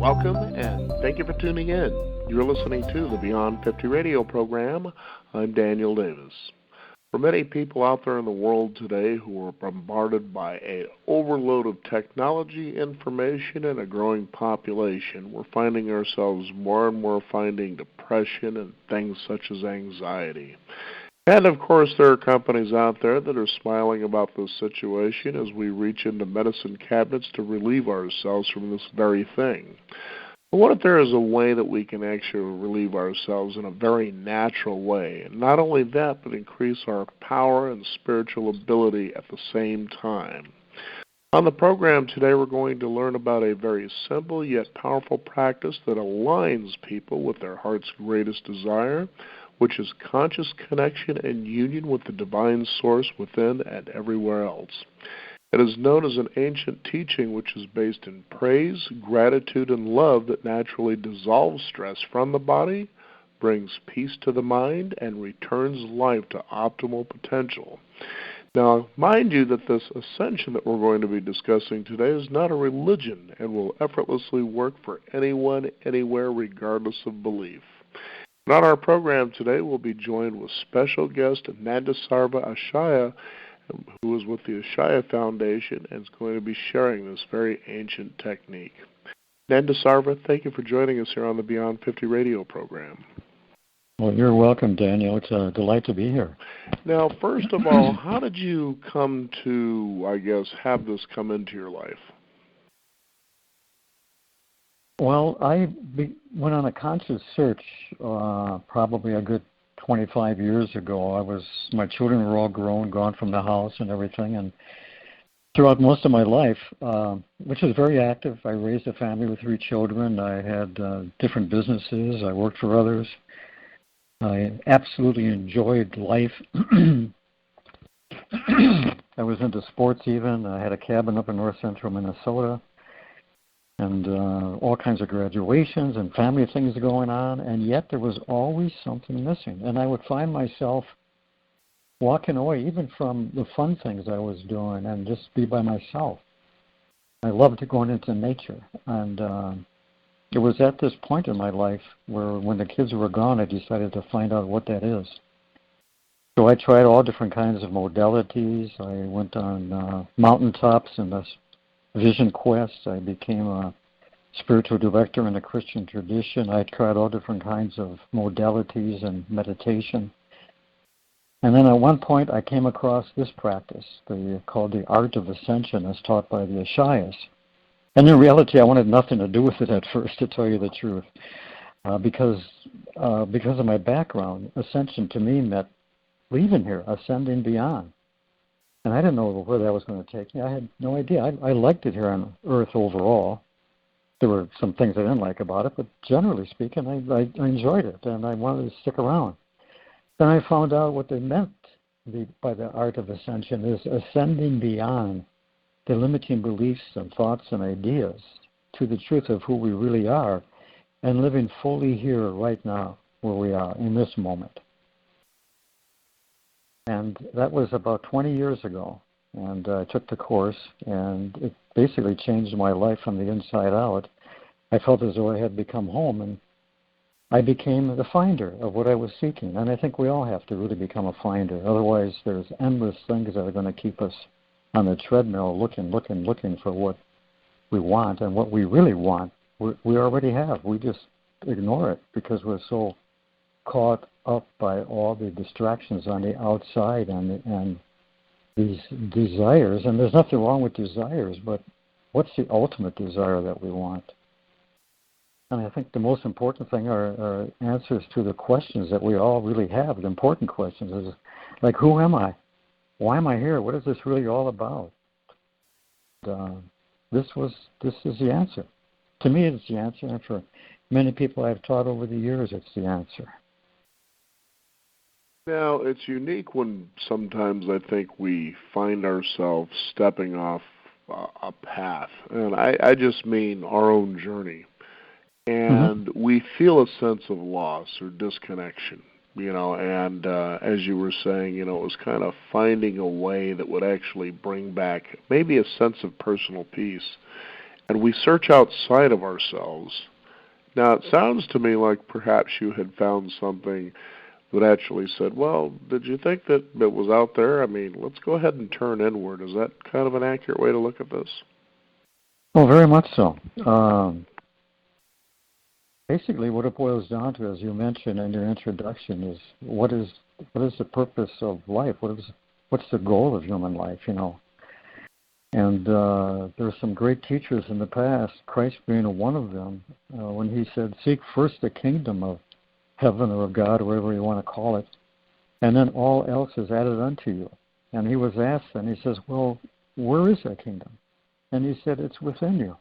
Welcome, and thank you for tuning in. You're listening to the Beyond 50 radio program. I'm Daniel Davis. For many people out there in the world today who are bombarded by an overload of technology, information, and a growing population, we're finding ourselves more and more finding depression and things such as anxiety. And, of course, there are companies out there that are smiling about this situation as we reach into medicine cabinets to relieve ourselves from this very thing. But what if there is a way that we can actually relieve ourselves in a very natural way? And not only that, but increase our power and spiritual ability at the same time. On the program today, we're going to learn about a very simple yet powerful practice that aligns people with their heart's greatest desire, which is conscious connection and union with the divine source within and everywhere else. It is known as an ancient teaching which is based in praise, gratitude, and love that naturally dissolves stress from the body, brings peace to the mind, and returns life to optimal potential. Now, mind you that this ascension that we're going to be discussing today is not a religion and will effortlessly work for anyone, anywhere, regardless of belief. And on our program today, we'll be joined with special guest Nandisvara Ishaya, who is with the Ishaya Foundation and is going to be sharing this very ancient technique. Nandisvara, thank you for joining us here on the Beyond 50 radio program. Well, you're welcome, Daniel. It's a delight to be here. Now, first of all, how did you come to, have this come into your life? Well, I went on a conscious search probably a good 25 years ago. My children were all grown, gone from the house and everything, and throughout most of my life, which was very active, I raised a family with 3 children. I had different businesses. I worked for others. I absolutely enjoyed life. I was into sports even. I had a cabin up in north central Minnesota, and all kinds of graduations and family things going on, and yet there was always something missing. And I would find myself walking away even from the fun things I was doing and just be by myself. I loved going into nature, and it was at this point in my life where when the kids were gone, I decided to find out what that is. So I tried all different kinds of modalities. I went on mountaintops in this vision quest. I became a spiritual director in the Christian tradition. I tried all different kinds of modalities and meditation. And then at one point I came across this practice called the Art of Ascension, as taught by the Ishayas. And in reality, I wanted nothing to do with it at first, to tell you the truth. Because of my background, ascension to me meant leaving here, ascending beyond. And I didn't know where that was going to take me. I had no idea. I liked it here on Earth overall. There were some things I didn't like about it, but generally speaking, I enjoyed it, and I wanted to stick around. Then I found out what they meant by the Art of Ascension is ascending beyond the limiting beliefs and thoughts and ideas to the truth of who we really are and living fully here right now where we are in this moment. And that was about 20 years ago, and I took the course, and it basically changed my life from the inside out. I felt as though I had become home, and I became the finder of what I was seeking. And I think we all have to really become a finder. Otherwise, there's endless things that are going to keep us on the treadmill looking for what we want. And what we really want, we already have. We just ignore it because we're so caught up by all the distractions on the outside and these desires. And there's nothing wrong with desires, but what's the ultimate desire that we want? And I think the most important thing are answers to the questions that we all really have. The important questions is like, who am I? Why am I here? What is this really all about? This is the answer. To me, it's the answer, and for many people I've taught over the years, it's the answer. Now, it's unique when sometimes I think we find ourselves stepping off a path, and I just mean our own journey, and we feel a sense of loss or disconnection. And as you were saying, it was kind of finding a way that would actually bring back maybe a sense of personal peace. and we search outside of ourselves. Now, it sounds to me like perhaps you had found something that actually said, well, did you think that it was out there? I mean, let's go ahead and turn inward. Is that kind of an accurate way to look at this? Well, very much so. Basically, what it boils down to, as you mentioned in your introduction, is what is the purpose of life? What's the goal of human life? And there are some great teachers in the past, Christ being one of them, when he said, "Seek first the kingdom of heaven or of God, or whatever you want to call it, and then all else is added unto you." And he was asked, and he says, "Well, where is that kingdom?" And he said, "It's within you.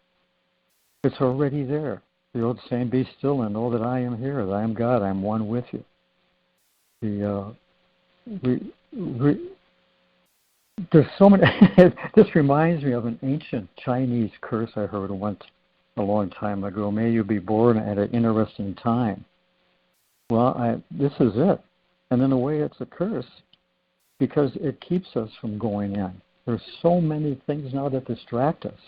It's already there." The old saying, "Be still and know that I am here, that I am God, I am one with you." There's so many. This reminds me of an ancient Chinese curse I heard once a long time ago. "May you be born at an interesting time." Well, this is it. And in a way, it's a curse because it keeps us from going in. There's so many things now that distract us.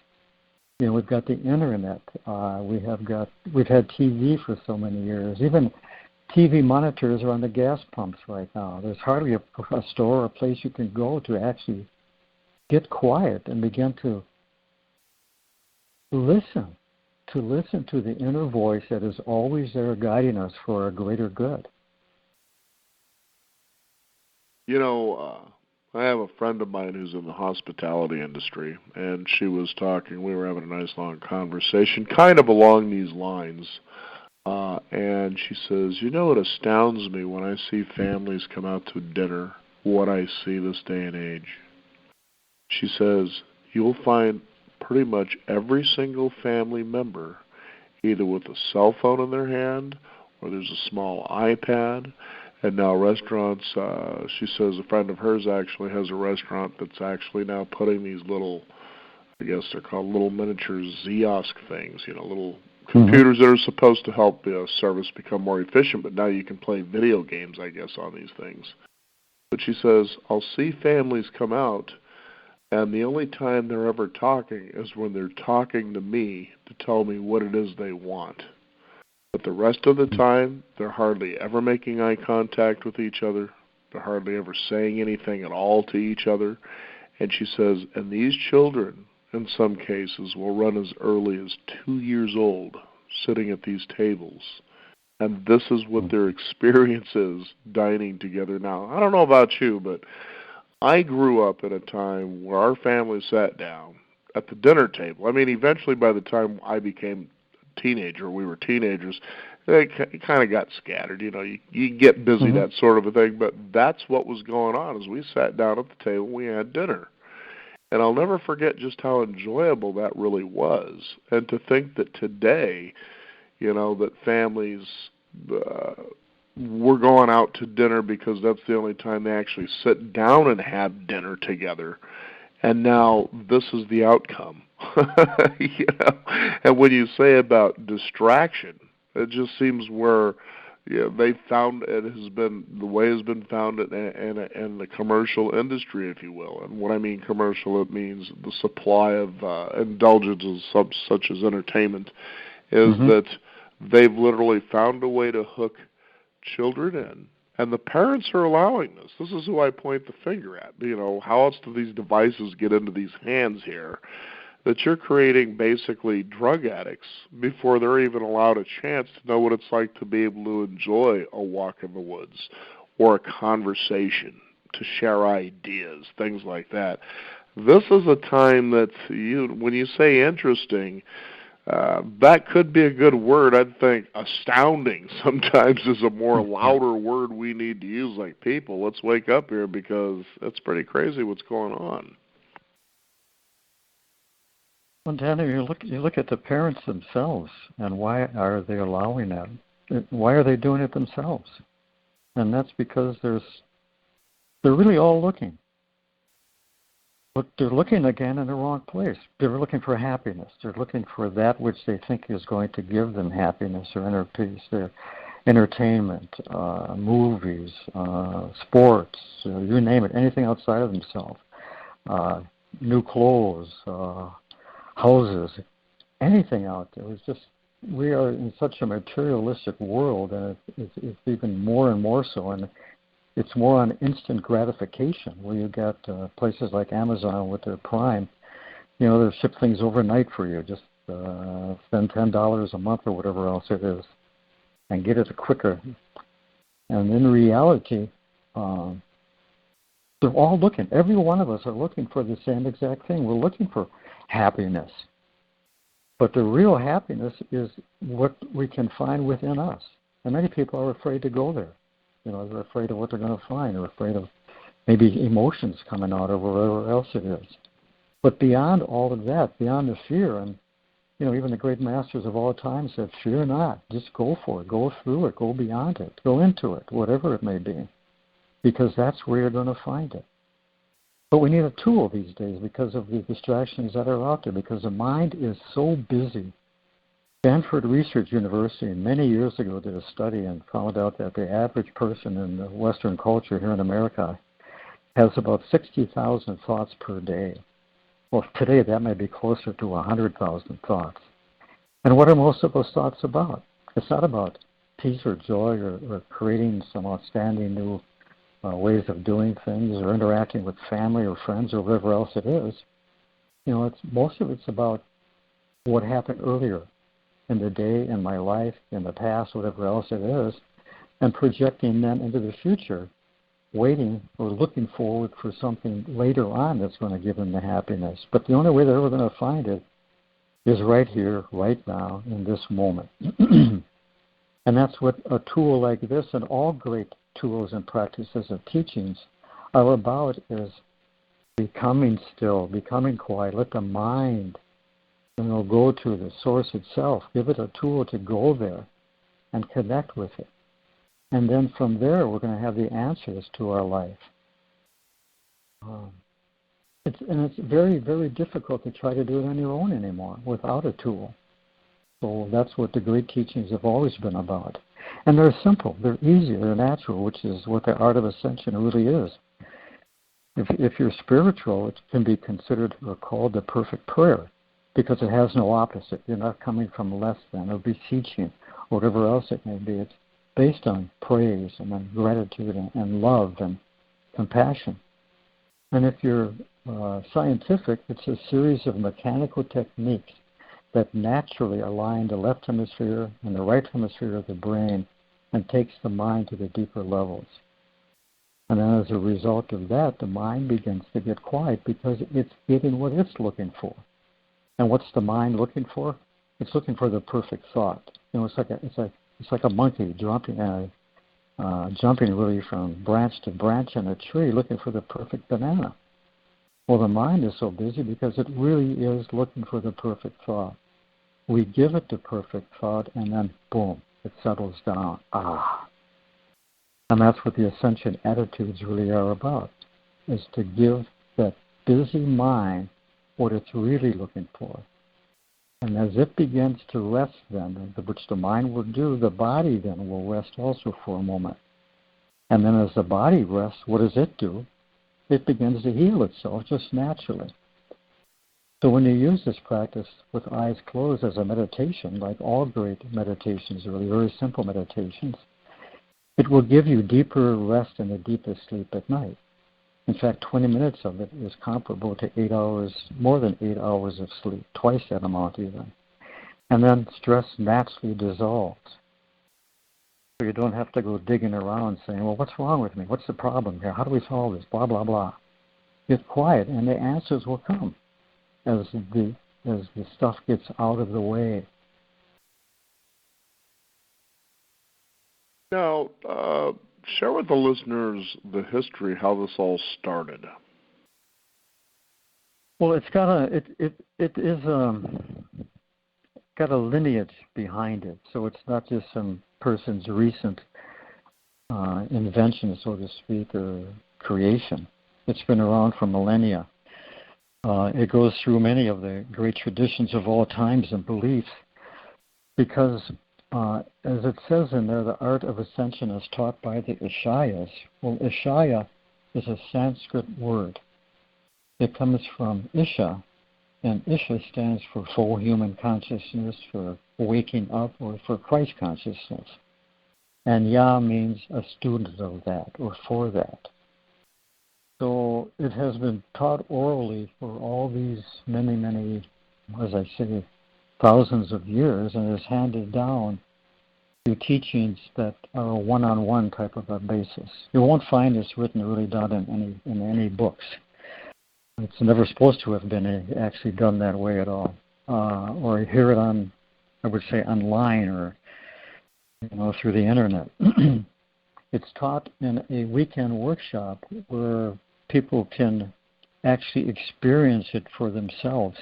We've got the internet. We've had TV for so many years. Even TV monitors are on the gas pumps right now. There's hardly a store or a place you can go to actually get quiet and begin to listen to the inner voice that is always there guiding us for a greater good. I have a friend of mine who's in the hospitality industry, and she was talking. We were having a nice long conversation, kind of along these lines. And she says, it astounds me when I see families come out to dinner, what I see this day and age. She says, you'll find pretty much every single family member either with a cell phone in their hand or there's a small iPad. And now restaurants, she says a friend of hers actually has a restaurant that's actually now putting these little, I guess they're called little miniature kiosk things, little computers that are supposed to help service become more efficient, but now you can play video games, I guess, on these things. But she says, I'll see families come out, and the only time they're ever talking is when they're talking to me to tell me what it is they want. But the rest of the time, they're hardly ever making eye contact with each other. They're hardly ever saying anything at all to each other. And she says, and these children, in some cases, will run as early as 2 years old, sitting at these tables. And this is what their experience is, dining together now. I don't know about you, but I grew up at a time where our family sat down at the dinner table. I mean, eventually by the time I became teenager, we were teenagers, it kind of got scattered. You get busy, that sort of a thing. But that's what was going on as we sat down at the table, we had dinner. And I'll never forget just how enjoyable that really was. And to think that today, that families, we're going out to dinner because that's the only time they actually sit down and have dinner together. And now this is the outcome. And when you say about distraction, it just seems where they found it has been the way has been found in the commercial industry, if you will. And when I mean commercial, it means the supply of indulgences such as entertainment is that they've literally found a way to hook children in. And the parents are allowing this. This is who I point the finger at. How else do these devices get into these hands here? That you're creating basically drug addicts before they're even allowed a chance to know what it's like to be able to enjoy a walk in the woods or a conversation, to share ideas, things like that. This is a time that when you say interesting, that could be a good word. I'd think astounding sometimes is a more louder word we need to use, like people. Let's wake up here because it's pretty crazy what's going on. Well, Danny, you look at the parents themselves, and why are they allowing that? Why are they doing it themselves? And that's because they're really all looking. But they're looking again in the wrong place. They're looking for happiness. They're looking for that which they think is going to give them happiness or inner peace. Their entertainment, movies, sports, you name it, anything outside of themselves. New clothes, houses, anything out there. It's just, we are in such a materialistic world, and it's even more and more so, and it's more on instant gratification, where you got places like Amazon with their Prime, they'll ship things overnight for you. Just spend $10 a month or whatever else it is, and get it quicker. And in reality, they're all looking. Every one of us are looking for the same exact thing. We're looking for happiness. But the real happiness is what we can find within us. And many people are afraid to go there. They're afraid of what they're going to find. They're afraid of maybe emotions coming out or whatever else it is. But beyond all of that, beyond the fear, and even the great masters of all time said, fear not, just go for it, go through it, go beyond it, go into it, whatever it may be, because that's where you're going to find it. But we need a tool these days because of the distractions that are out there, because the mind is so busy. Stanford Research University many years ago did a study and found out that the average person in the Western culture here in America has about 60,000 thoughts per day. Well, today that may be closer to 100,000 thoughts. And what are most of those thoughts about? It's not about peace or joy or creating some outstanding new ways of doing things or interacting with family or friends or whatever else it is. Most of it's about what happened earlier in the day, in my life, in the past, whatever else it is, and projecting them into the future, waiting or looking forward for something later on that's going to give them the happiness. But the only way they're ever going to find it is right here, right now, in this moment. And that's what a tool like this and all great tools and practices and teachings are about, is becoming still, becoming quiet. Let the mind go to the source itself. Give it a tool to go there and connect with it. And then from there, we're going to have the answers to our life. It's very, very difficult to try to do it on your own anymore without a tool. So that's what the great teachings have always been about. And they're simple, they're easy, they're natural, which is what the Art of Ascension really is. If you're spiritual, it can be considered or called the perfect prayer, because it has no opposite. You're not coming from less than or beseeching or whatever else it may be. It's based on praise and on gratitude and love and compassion. And if you're scientific, it's a series of mechanical techniques that naturally align the left hemisphere and the right hemisphere of the brain and takes the mind to the deeper levels. And then as a result of that, the mind begins to get quiet because it's getting what it's looking for. And what's the mind looking for? It's looking for the perfect thought. It's like a monkey jumping really from branch to branch in a tree looking for the perfect banana. Well, the mind is so busy because it really is looking for the perfect thought. We give it the perfect thought, and then, boom, it settles down. And that's what the Ascension attitudes really are about, is to give that busy mind what it's really looking for. And as it begins to rest then, which the mind will do, the body then will rest also for a moment. And then as the body rests, what does it do? It begins to heal itself just naturally. So when you use this practice with eyes closed as a meditation, like all great meditations, really very simple meditations, it will give you deeper rest and the deepest sleep at night. In fact, 20 minutes of it is comparable to 8 hours, more than 8 hours of sleep, twice that amount even. And then stress naturally dissolves. So you don't have to go digging around saying, well, what's wrong with me? What's the problem here? How do we solve this? Blah, blah, blah. Get quiet, and the answers will come as the stuff gets out of the way. Now, share with the listeners the history, how this all started. Well, it's got a lineage behind it, so it's not just some person's recent invention, so to speak, or creation. It's been around for millennia. It goes through many of the great traditions of all times and beliefs, because as it says in there, the Art of Ascension is taught by the Ishayas. Well, Ishaya is a Sanskrit word. It comes from Isha, And Isha stands for full human consciousness, for waking up, or for Christ consciousness. And Ya means a student of that, or for that. So it has been taught orally for all these many, as I say, thousands of years, and is handed down through teachings that are a one-on-one type of a basis. You won't find this written really down in any books. It's never supposed to have been actually done that way at all. Or hear it on, I would say, online or through the internet. It's taught in a weekend workshop where people can actually experience it for themselves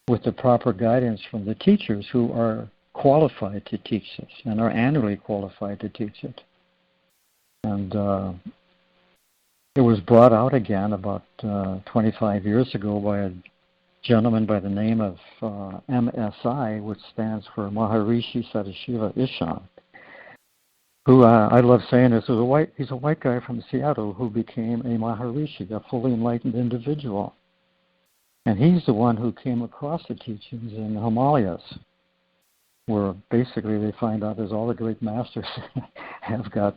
with the proper guidance from the teachers who are qualified to teach this and are annually qualified to teach it. And it was brought out again about 25 years ago by a gentleman by the name of MSI, which stands for Maharishi Sadashiva Ishan, who I love saying this, he's a white guy from Seattle who became a Maharishi, a fully enlightened individual. And he's the one who came across the teachings in the Himalayas, where basically they find out there's all the great masters have got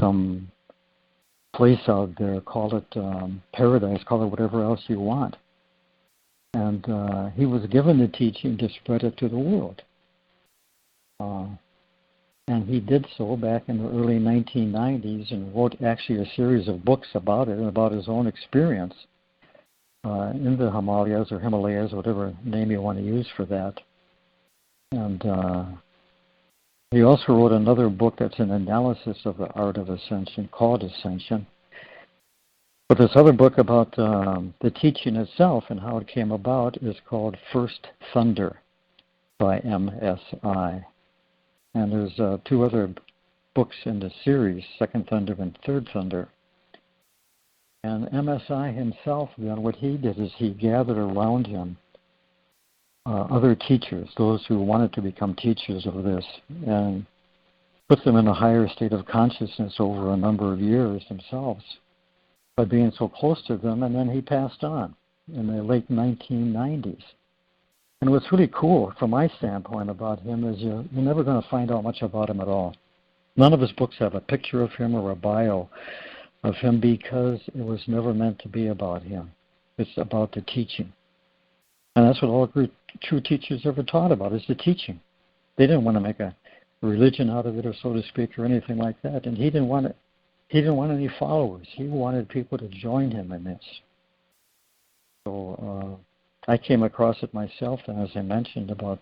some place out there, call it paradise, call it whatever else you want. And he was given the teaching to spread it to the world. And he did so back in the early 1990s and wrote actually a series of books about it and about his own experience in the Himalayas or Himalayas, whatever name you want to use for that. And he also wrote another book that's an analysis of the Art of Ascension called Ascension. But this other book about the teaching itself and how it came about is called First Thunder by MSI. And there's two other books in the series, Second Thunder and Third Thunder. And MSI himself, then, what he did is he gathered around him other teachers, those who wanted to become teachers of this, and put them in a higher state of consciousness over a number of years themselves by being so close to them, and then he passed on in the late 1990s. And what's really cool from my standpoint about him is you're never going to find out much about him at all. None of his books have a picture of him or a bio of him because it was never meant to be about him. It's about the teaching. And that's what all true teachers ever taught about, is the teaching. They didn't want to make a religion out of it, or so to speak, or anything like that. And he didn't want any followers. He wanted people to join him in this. So I came across it myself, and as I mentioned, about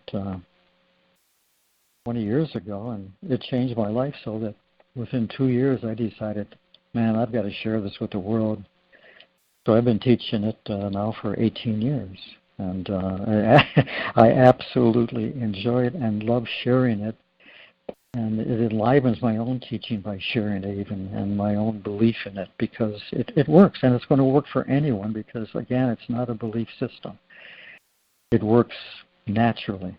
20 years ago, and it changed my life so that within 2 years I decided, man, I've got to share this with the world. So I've been teaching it now for 18 years. And I absolutely enjoy it and love sharing it. And it enlivens my own teaching by sharing it even, and my own belief in it, because it works, and it's going to work for anyone because, again, it's not a belief system. It works naturally.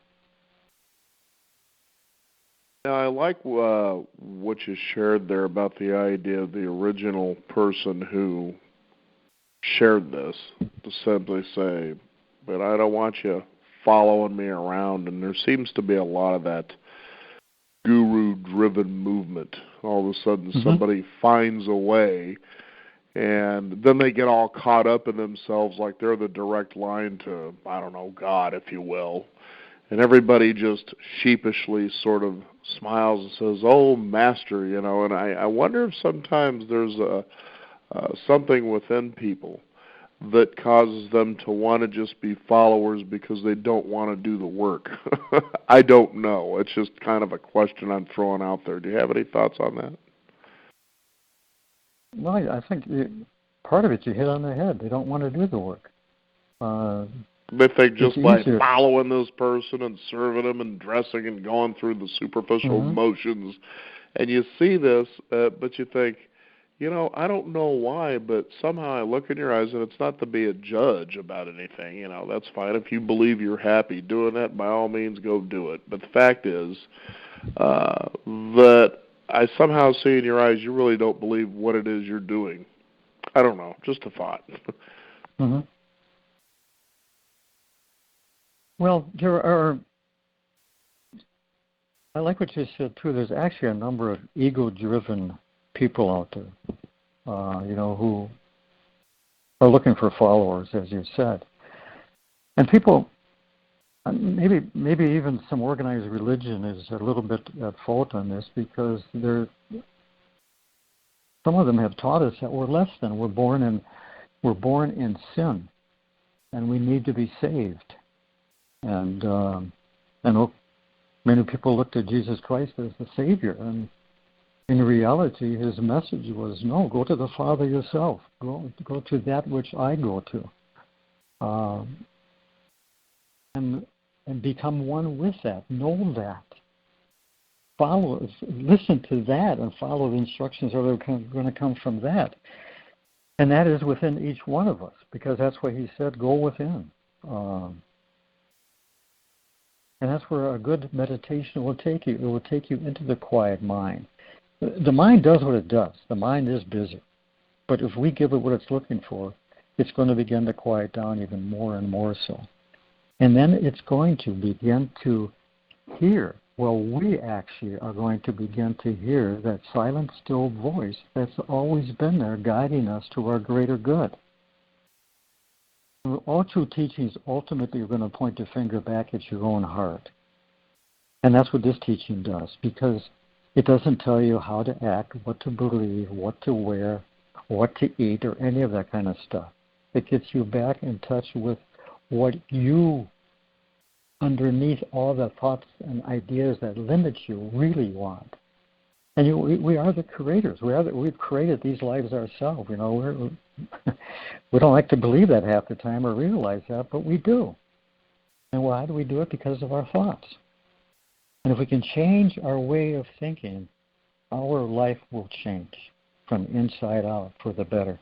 Now, I like what you shared there about the idea of the original person who shared this, to simply say, but I don't want you following me around. And there seems to be a lot of that guru-driven movement. All of a sudden somebody finds a way, and then they get all caught up in themselves like they're the direct line to, I don't know, God, if you will. And everybody just sheepishly sort of smiles and says, oh, master, And I wonder if sometimes there's something within people that causes them to want to just be followers because they don't want to do the work. I don't know. It's just kind of a question I'm throwing out there. Do you have any thoughts on that? Well, I think part of it you hit on the head. They don't want to do the work. They think just by following this person and serving them and dressing and going through the superficial motions, and you see this, but you think, I don't know why, but somehow I look in your eyes, and it's not to be a judge about anything. That's fine. If you believe you're happy doing that, by all means, go do it. But the fact is that I somehow see in your eyes you really don't believe what it is you're doing. I don't know. Just a thought. Well, there are, I like what you said too, there's actually a number of ego-driven people out there, who are looking for followers, as you said. And people, maybe even some organized religion is a little bit at fault on this, because some of them have taught us that we're less than. We're born in sin, and we need to be saved. And I know many people looked at Jesus Christ as the Savior, and in reality, his message was, no, go to the Father yourself. Go to that which I go to. And become one with that. Know that. Listen to that and follow the instructions that are going to come from that. And that is within each one of us, because that's what he said, go within. And that's where a good meditation will take you. It will take you into the quiet mind. The mind does what it does. The mind is busy. But if we give it what it's looking for, it's going to begin to quiet down even more and more so. And then it's going to begin to hear. Well, we actually are going to begin to hear that silent, still voice that's always been there guiding us to our greater good. All true teachings ultimately are going to point the finger back at your own heart. And that's what this teaching does, because it doesn't tell you how to act, what to believe, what to wear, what to eat, or any of that kind of stuff. It gets you back in touch with what you, underneath all the thoughts and ideas that limit you, really want. And we are the creators. We've created these lives ourselves. We don't like to believe that half the time or realize that, but we do. And why do we do it? Because of our thoughts. And if we can change our way of thinking, our life will change from inside out for the better.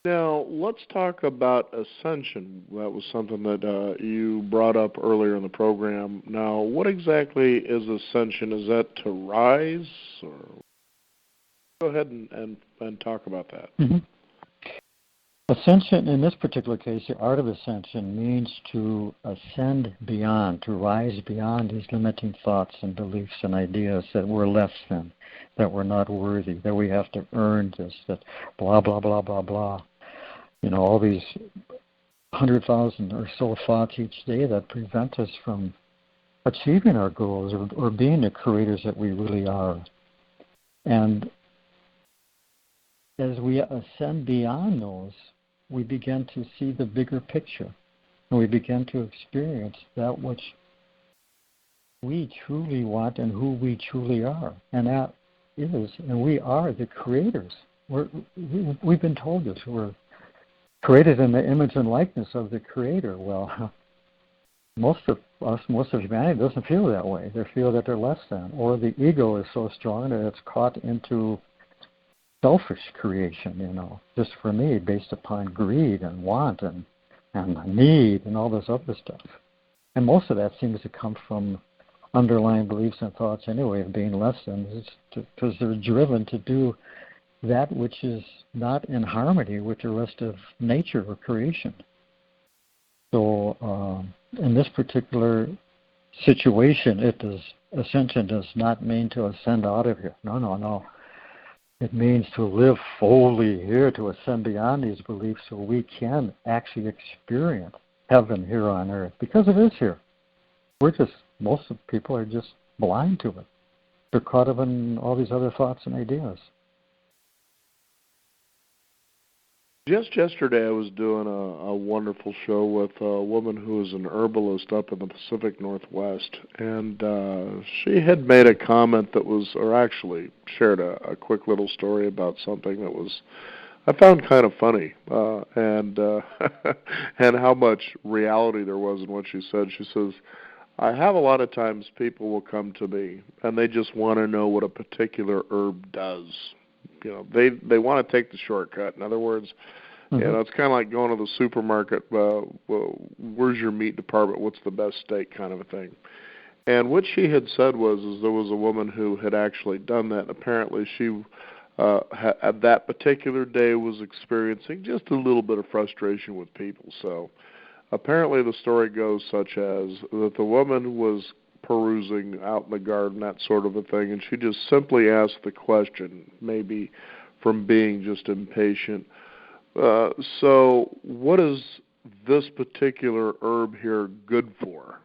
Now, let's talk about ascension. That was something that you brought up earlier in the program. Now, what exactly is ascension? Is that to rise? Or go ahead and talk about that. Mm-hmm. Ascension, in this particular case, the Art of Ascension, means to ascend beyond, to rise beyond these limiting thoughts and beliefs and ideas that we're less than, that we're not worthy, that we have to earn this, that blah, blah, blah, blah, blah. All these 100,000 or so thoughts each day that prevent us from achieving our goals or being the creators that we really are. And as we ascend beyond those, we begin to see the bigger picture, and we begin to experience that which we truly want and who we truly are. And that is, and we are the creators. We've been told this. We're created in the image and likeness of the Creator. Well, most of humanity doesn't feel that way. They feel that they're less than, or the ego is so strong that it's caught into selfish creation, just for me, based upon greed and want and need and all this other stuff. And most of that seems to come from underlying beliefs and thoughts anyway of being less than, because they're driven to do that which is not in harmony with the rest of nature or creation. So in this particular situation, ascension does not mean to ascend out of here. No. It means to live fully here, to ascend beyond these beliefs so we can actually experience heaven here on earth, because it is here. Most of people are just blind to it. They're caught up in all these other thoughts and ideas. Just yesterday, I was doing a wonderful show with a woman who is an herbalist up in the Pacific Northwest, and she had made a comment actually shared a quick little story about something that I found kind of funny, and how much reality there was in what she said. She says, I have a lot of times people will come to me, and they just want to know what a particular herb does. They want to take the shortcut. In other words, it's kind of like going to the supermarket. Where's your meat department? What's the best steak, kind of a thing. And what she had said was there was a woman who had actually done that. And apparently, she that particular day was experiencing just a little bit of frustration with people. So apparently the story goes such as that the woman was perusing out in the garden, that sort of a thing, and she just simply asked the question, maybe from being just impatient, so what is this particular herb here good for?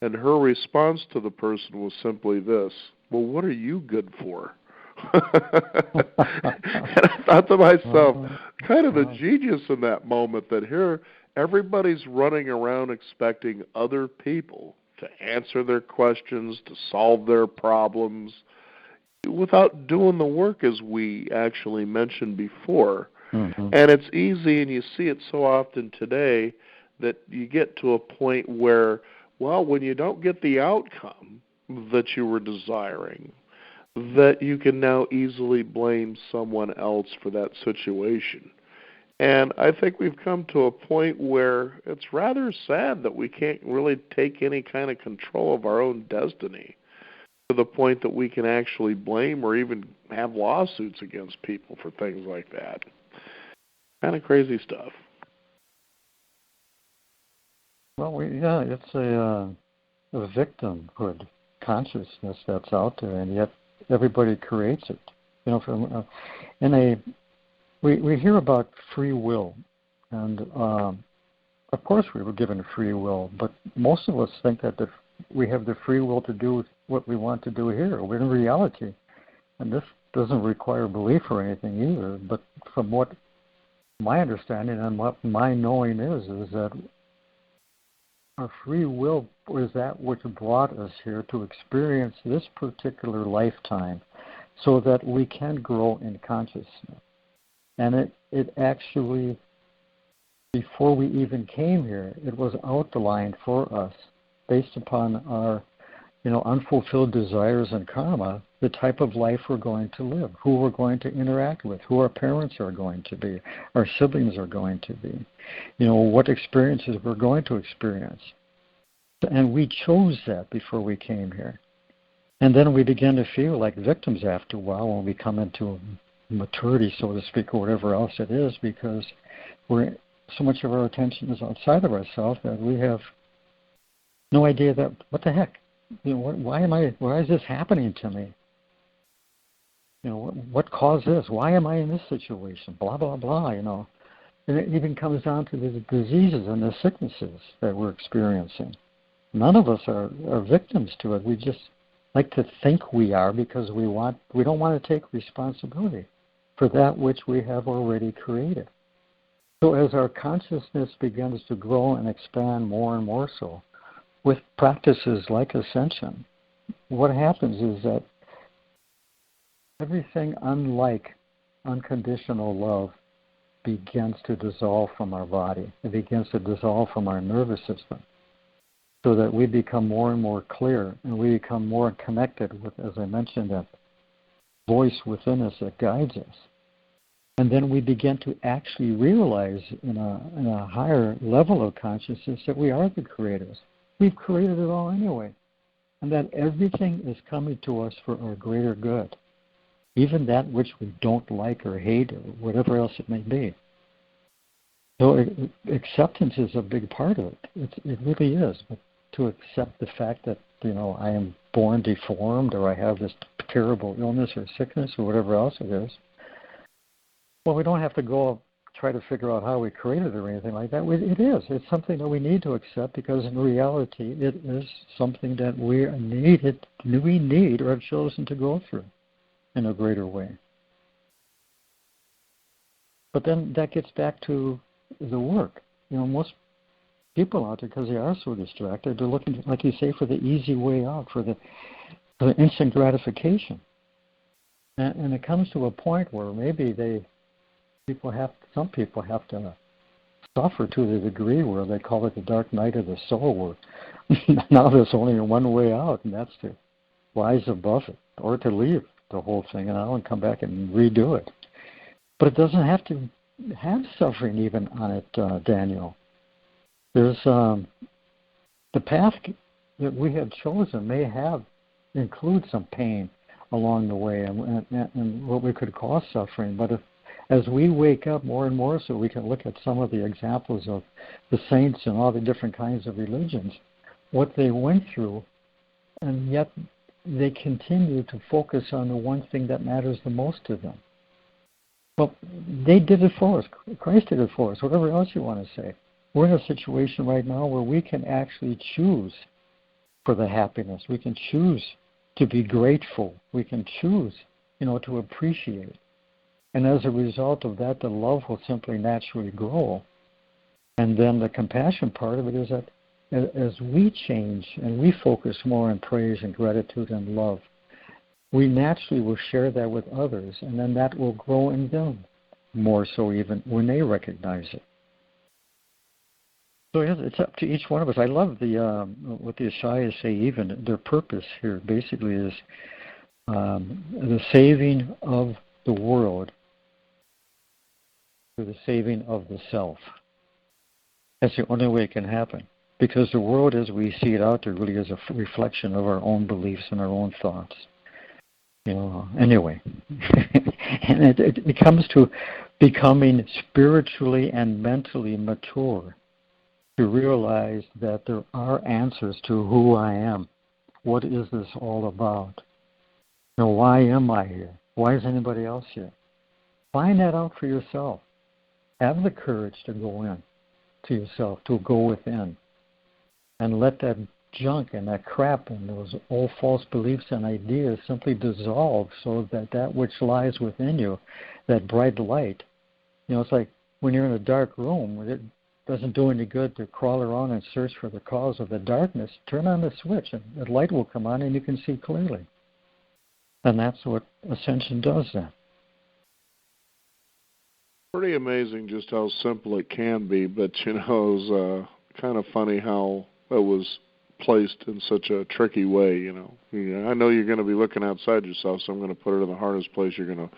And her response to the person was simply this, well, what are you good for? And I thought to myself, kind of the genius in that moment, that here everybody's running around expecting other people to answer their questions, to solve their problems, without doing the work, as we actually mentioned before. Mm-hmm. And it's easy, and you see it so often today, that you get to a point where, well, when you don't get the outcome that you were desiring, that you can now easily blame someone else for that situation. And I think we've come to a point where it's rather sad that we can't really take any kind of control of our own destiny, to the point that we can actually blame or even have lawsuits against people for things like that. Kind of crazy stuff. Well, it's a victimhood consciousness that's out there, and yet everybody creates it. You know, we hear about free will, and of course we were given free will, but most of us think that we have the free will to do what we want to do here. We're in reality, and this doesn't require belief or anything either. But from what my understanding and what my knowing is that our free will is that which brought us here to experience this particular lifetime, so that we can grow in consciousness. And it actually, before we even came here, it was outlined for us based upon our, unfulfilled desires and karma, the type of life we're going to live, who we're going to interact with, who our parents are going to be, our siblings are going to be, what experiences we're going to experience. And we chose that before we came here. And then we begin to feel like victims after a while when we come into maturity, so to speak, or whatever else it is, because so much of our attention is outside of ourselves that we have no idea that, what the heck? Why is this happening to me? What caused this? Why am I in this situation? Blah, blah, blah, And it even comes down to the diseases and the sicknesses that we're experiencing. None of us are victims to it. We just like to think we are, because we don't want to take responsibility for that which we have already created. So as our consciousness begins to grow and expand more and more so, with practices like Ascension, what happens is that everything unlike unconditional love begins to dissolve from our body. It begins to dissolve from our nervous system, so that we become more and more clear, and we become more connected with, as I mentioned, that voice within us that guides us. And then we begin to actually realize in a higher level of consciousness that we are the creators. We've created it all anyway. And that everything is coming to us for our greater good, even that which we don't like or hate or whatever else it may be. So acceptance is a big part of it. It really is. But to accept the fact that, I am born deformed, or I have this terrible illness or sickness or whatever else it is, well, we don't have to go try to figure out how we created it or anything like that. It is. It's something that we need to accept, because in reality it is something that we need or have chosen to go through in a greater way. But then that gets back to the work. Most people out there, because they are so distracted, they're looking, like you say, for the easy way out, for the instant gratification. And it comes to a point where maybe some people have to suffer to the degree where they call it the dark night of the soul, where now there's only one way out, and that's to rise above it, or to leave the whole thing and come back and redo it. But it doesn't have to have suffering even on it, Daniel. There's the path that we have chosen may include some pain, a along the way and what we could call suffering. But as we wake up more and more, so we can look at some of the examples of the saints and all the different kinds of religions, what they went through, and yet they continue to focus on the one thing that matters the most to them. Well, they did it for us. Christ did it for us, whatever else you want to say. We're in a situation right now where we can actually choose for the happiness. We can choose to be grateful. We can choose, to appreciate. And as a result of that, the love will simply naturally grow. And then the compassion part of it is that as we change and we focus more on praise and gratitude and love, we naturally will share that with others, and then that will grow in them more so even when they recognize it. So yes, it's up to each one of us. I love what the Ishayas say. Even their purpose here basically is the saving of the world through the saving of the self. That's the only way it can happen, because the world as we see it out there really is a reflection of our own beliefs and our own thoughts. Anyway, and it comes to becoming spiritually and mentally mature to realize that there are answers to who I am. What is this all about? Why am I here? Why is anybody else here? Find that out for yourself. Have the courage to go in to yourself, to go within, and let that junk and that crap and those old false beliefs and ideas simply dissolve, so that which lies within you, that bright light, it's like when you're in a dark room, it doesn't do any good to crawl around and search for the cause of the darkness. Turn on the switch and the light will come on and you can see clearly. And that's what Ascension does then. Pretty amazing just how simple it can be, but it was kind of funny how it was placed in such a tricky way. I know you're going to be looking outside yourself, so I'm going to put it in the hardest place you're going to,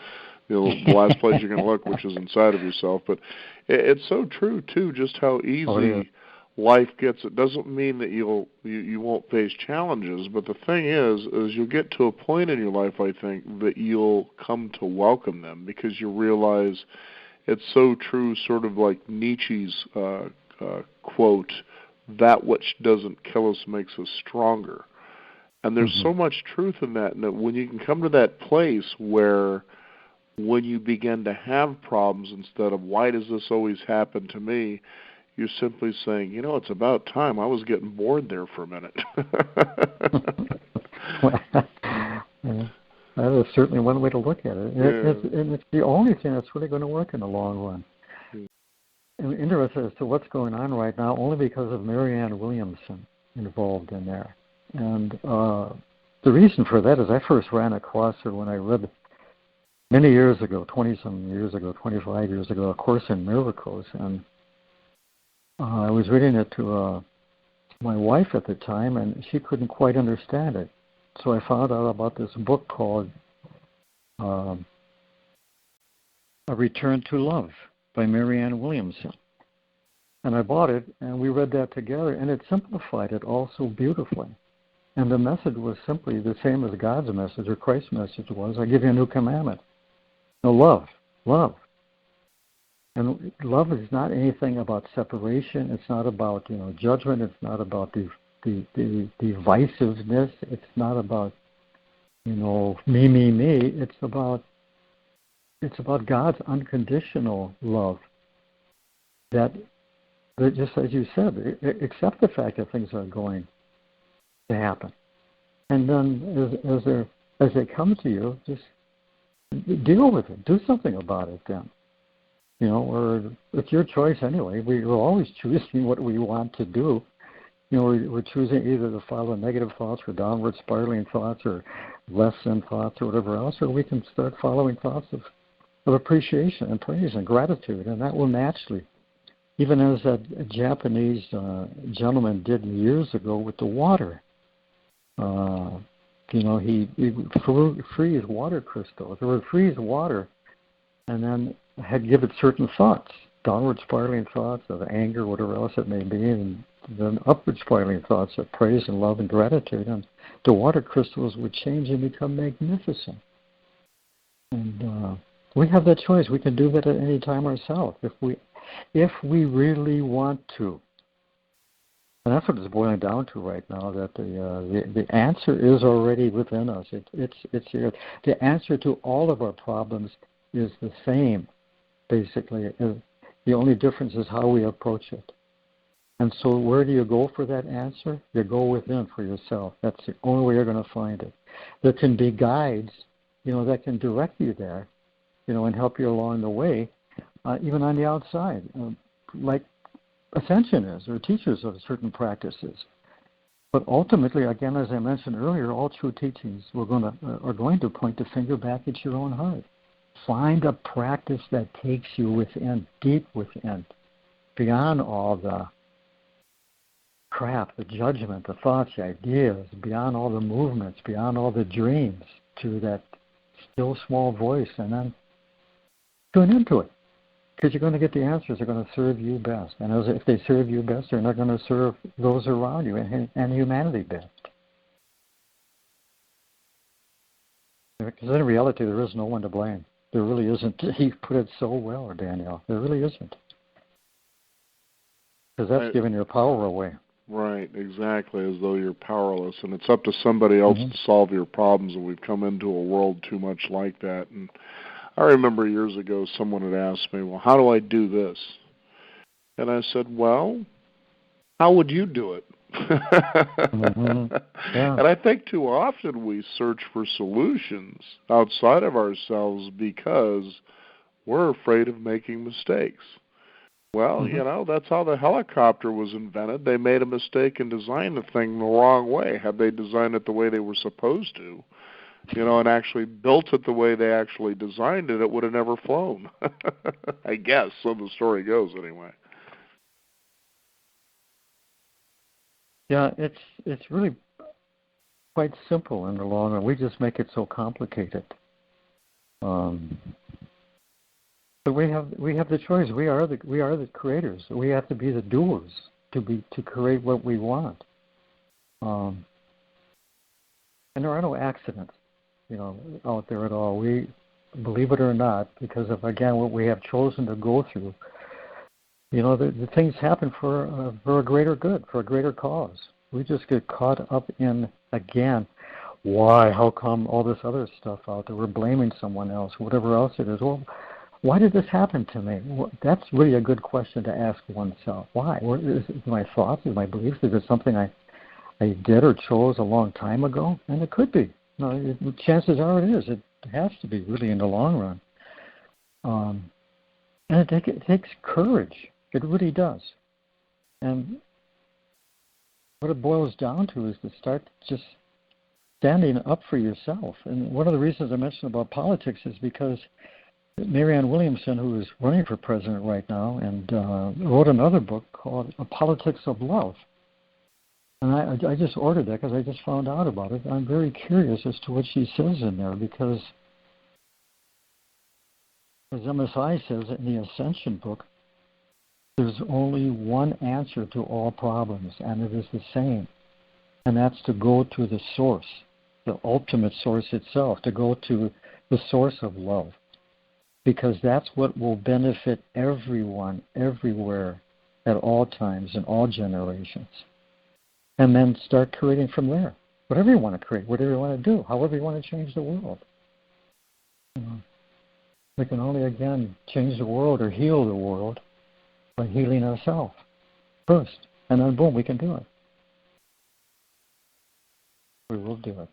the last place you're going to look, which is inside of yourself. But it's so true too, just how easy life gets. It doesn't mean that you won't face challenges, but the thing is you'll get to a point in your life, I think, that you'll come to welcome them, because you realize it's so true, sort of like Nietzsche's quote, that which doesn't kill us makes us stronger. And there's so much truth in that, and that when you can come to that place where when you begin to have problems, instead of why does this always happen to me, you're simply saying, it's about time. I was getting bored there for a minute. That is certainly one way to look at it. And it's the only thing that's really going to work in the long run. I'm interested as to what's going on right now only because of Marianne Williamson involved in there. And the reason for that is I first ran across her when I read many years ago, 20-some years ago, 25 years ago, A Course in Miracles. And I was reading it to my wife at the time, and she couldn't quite understand it. So I found out about this book called A Return to Love by Marianne Williamson. And I bought it, and we read that together, and it simplified it all so beautifully. And the message was simply the same as God's message or Christ's message was, I give you a new commandment. Love. And love is not anything about separation. It's not about, judgment. It's not about the divisiveness. It's not about, me. It's about God's unconditional love. That just as you said, accept the fact that things are going to happen, and then as they come to you, just deal with it. Do something about it. Then, or it's your choice anyway. We're always choosing what we want to do. We're choosing either to follow negative thoughts or downward spiraling thoughts or less than thoughts or whatever else, or we can start following thoughts of appreciation and praise and gratitude, and that will naturally, even as that Japanese gentleman did years ago with the water. He freeze water crystals, or would freeze water, and then had give it certain thoughts, downward spiraling thoughts of anger, whatever else it may be, and the upward spiraling thoughts of praise and love and gratitude, and the water crystals would change and become magnificent. And we have that choice. We can do that at any time ourselves if we really want to. And that's what it's boiling down to right now. That the answer is already within us. It's here. The answer to all of our problems is the same, basically. The only difference is how we approach it. And so where do you go for that answer? You go within for yourself. That's the only way you're going to find it. There can be guides, that can direct you there, and help you along the way, even on the outside, like Ascension is, or teachers of certain practices. But ultimately, again, as I mentioned earlier, all true teachings are going to point the finger back at your own heart. Find a practice that takes you within, deep within, beyond all the crap, the judgment, the thoughts, the ideas, beyond all the movements, beyond all the dreams, to that still small voice, and then tune into it. Because you're going to get the answers that are going to serve you best. And if they serve you best, they're not going to serve those around you and humanity best. Because in reality, there is no one to blame. There really isn't. You put it so well, Danielle. There really isn't. Because that's giving your power away. Right, exactly, as though you're powerless. And it's up to somebody else to solve your problems, and we've come into a world too much like that. And I remember years ago someone had asked me, well, how do I do this? And I said, well, how would you do it? Yeah. And I think too often we search for solutions outside of ourselves because we're afraid of making mistakes. Well, that's how the helicopter was invented. They made a mistake and designed the thing the wrong way. Had they designed it the way they were supposed to, and actually built it the way they actually designed it, it would have never flown. I guess, so the story goes anyway. Yeah, it's really quite simple in the long run. We just make it so complicated. But we have the choice. We are the creators. We have to be the doers to create what we want. And there are no accidents, out there at all. We believe it or not, because of again what we have chosen to go through. The things happen for a greater good, for a greater cause. We just get caught up in, again, why, how come all this other stuff out there? We're blaming someone else, whatever else it is. Well, why did this happen to me? Well, that's really a good question to ask oneself. Why? Is it my thoughts, is my beliefs? Is it something I did or chose a long time ago? And it could be. Chances are it is. It has to be, really, in the long run. And it takes courage. It really does. And what it boils down to is to start just standing up for yourself. And one of the reasons I mentioned about politics is because Marianne Williamson, who is running for president right now, and wrote another book called A Politics of Love. And I just ordered that because I just found out about it. I'm very curious as to what she says in there, because as MSI says in the Ascension book, there's only one answer to all problems, and it is the same. And that's to go to the source, the ultimate source itself, to go to the source of love. Because that's what will benefit everyone, everywhere, at all times, in all generations. And then start creating from there. Whatever you want to create, whatever you want to do, however you want to change the world. We can only, again, change the world or heal the world by healing ourselves first. And then, boom, we can do it. We will do it.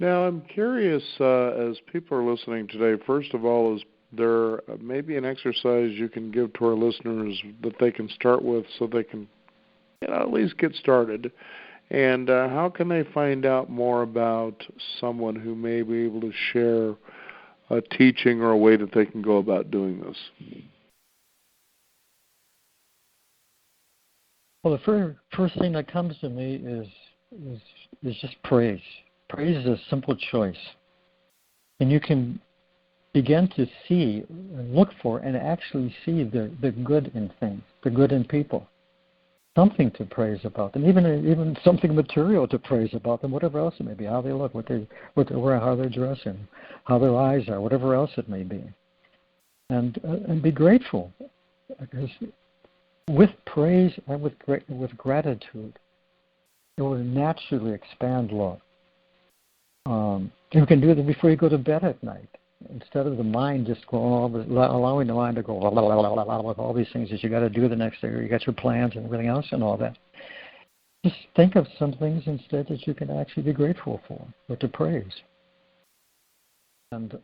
Now, I'm curious, as people are listening today, first of all, is there maybe an exercise you can give to our listeners that they can start with so they can at least get started? And how can they find out more about someone who may be able to share a teaching or a way that they can go about doing this? Well, the first thing that comes to me is just praise. Praise is a simple choice. And you can begin to see and look for and actually see the good in things, the good in people. something to praise about them, even something material to praise about them, whatever else it may be, how they look, what they wear, how they're dressing, how their eyes are, whatever else it may be, and be grateful, because with praise and with gratitude, it will naturally expand love. You can do that before you go to bed at night. Instead of the mind just allowing the mind to go with all these things that you got to do the next day, or you got your plans and everything else and all that. Just think of some things instead that you can actually be grateful for or to praise. And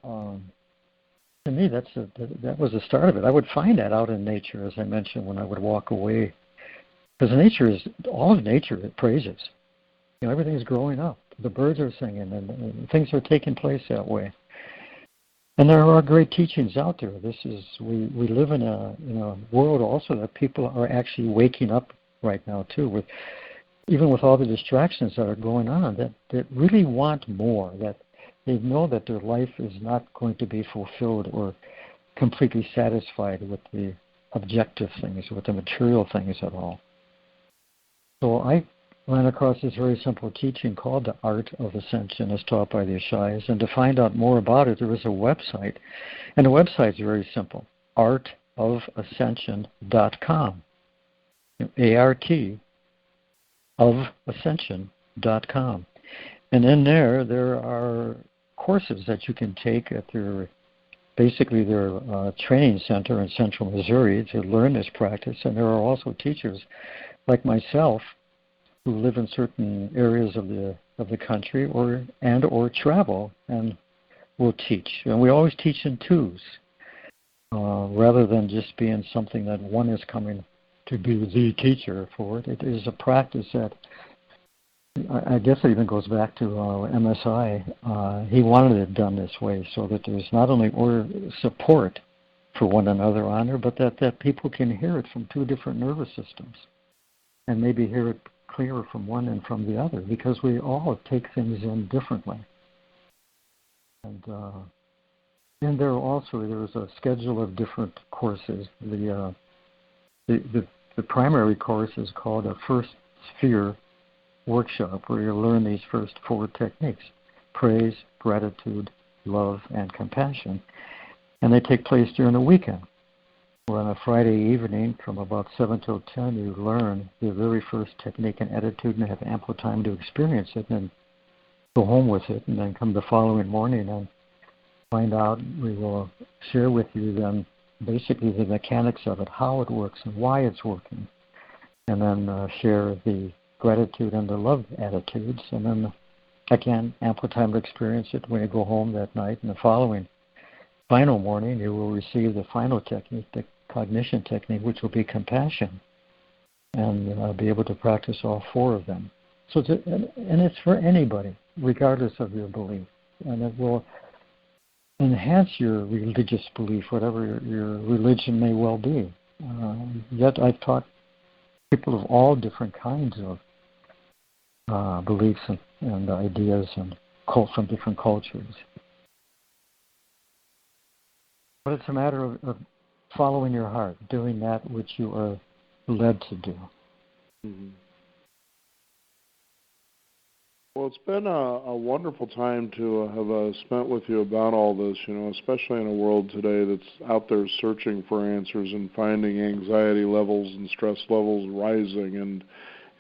to me, that was the start of it. I would find that out in nature, as I mentioned, when I would walk away, because all of nature it praises. Everything's growing up. The birds are singing, and things are taking place that way. And there are great teachings out there. We live in a world also that people are actually waking up right now too, even with all the distractions that are going on, that really want more, that they know that their life is not going to be fulfilled or completely satisfied with the objective things, with the material things at all. So I ran across this very simple teaching called the Art of Ascension, as taught by the Ishayas. And to find out more about it, there is a website. And the website's very simple, artofascension.com. A-R-T of ascension.com. And in there are courses that you can take at their training center in Central Missouri to learn this practice. And there are also teachers like myself who live in certain areas of the country or travel and will teach. And we always teach in twos, rather than just being something that one is coming to be the teacher for it. It is a practice that I guess it even goes back to MSI. He wanted it done this way so that there's not only support for one another on there, but that people can hear it from two different nervous systems and maybe hear it clearer from one and from the other, because we all take things in differently. And there's a schedule of different courses. The primary course is called a First Sphere Workshop, where you learn these first 4 techniques: praise, gratitude, love, and compassion. And they take place during the weekend. Well, on a Friday evening from about 7 till 10, you learn the very first technique and attitude and have ample time to experience it, and then go home with it, and then come the following morning and find out. We will share with you then basically the mechanics of it, how it works and why it's working, and then share the gratitude and the love attitudes, and then again, ample time to experience it when you go home that night, and the final morning you will receive the final technique, the cognition technique, which will be compassion, and be able to practice all 4 of them. So and it's for anybody, regardless of your belief, and it will enhance your religious belief, whatever your religion may well be. Yet I've taught people of all different kinds of beliefs and ideas and from different cultures. But it's a matter of following your heart, doing that which you are led to do. Mm-hmm. Well, it's been a wonderful time to have spent with you about all this, especially in a world today that's out there searching for answers and finding anxiety levels and stress levels rising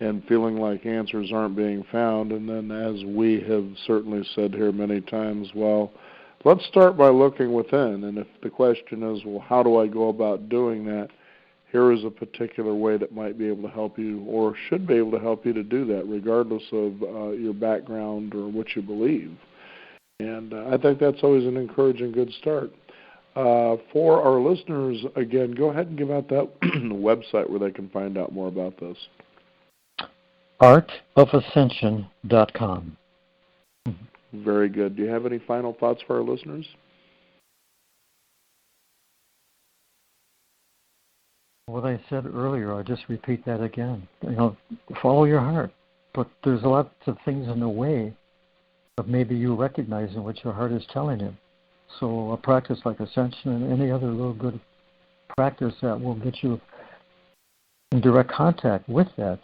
and feeling like answers aren't being found. And then, as we have certainly said here many times, well, let's start by looking within. And if the question is, well, how do I go about doing that? Here is a particular way that might be able to help you, or should be able to help you to do that, regardless of your background or what you believe. And I think that's always an encouraging good start. For our listeners, again, go ahead and give out that website where they can find out more about this. artofascension.com. Very good. Do you have any final thoughts for our listeners? What I said earlier, I'll just repeat that again. Follow your heart. But there's lots of things in the way of maybe you recognizing what your heart is telling you. So a practice like Ascension and any other little good practice that will get you in direct contact with that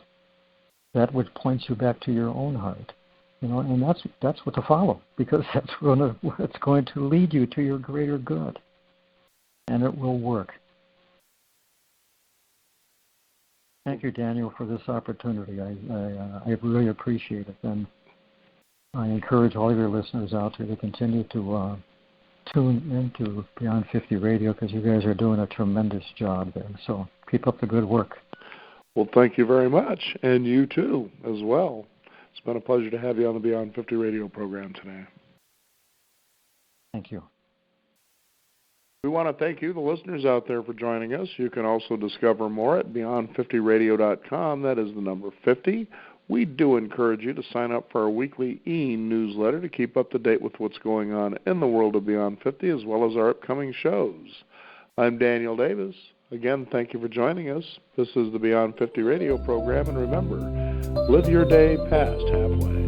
which points you back to your own heart. And that's what to follow, because that's what's going to lead you to your greater good, and it will work. Thank you, Daniel, for this opportunity. I really appreciate it, and I encourage all of your listeners out there to continue to tune into Beyond 50 Radio, because you guys are doing a tremendous job there. So keep up the good work. Well, thank you very much, and you too as well. It's been a pleasure to have you on the Beyond 50 Radio program today. Thank you. We want to thank you, the listeners out there, for joining us. You can also discover more at beyond50radio.com. That is the number 50. We do encourage you to sign up for our weekly e-newsletter to keep up to date with what's going on in the world of Beyond 50, as well as our upcoming shows. I'm Daniel Davis. Again, thank you for joining us. This is the Beyond 50 Radio program, and remember, live your day past halfway.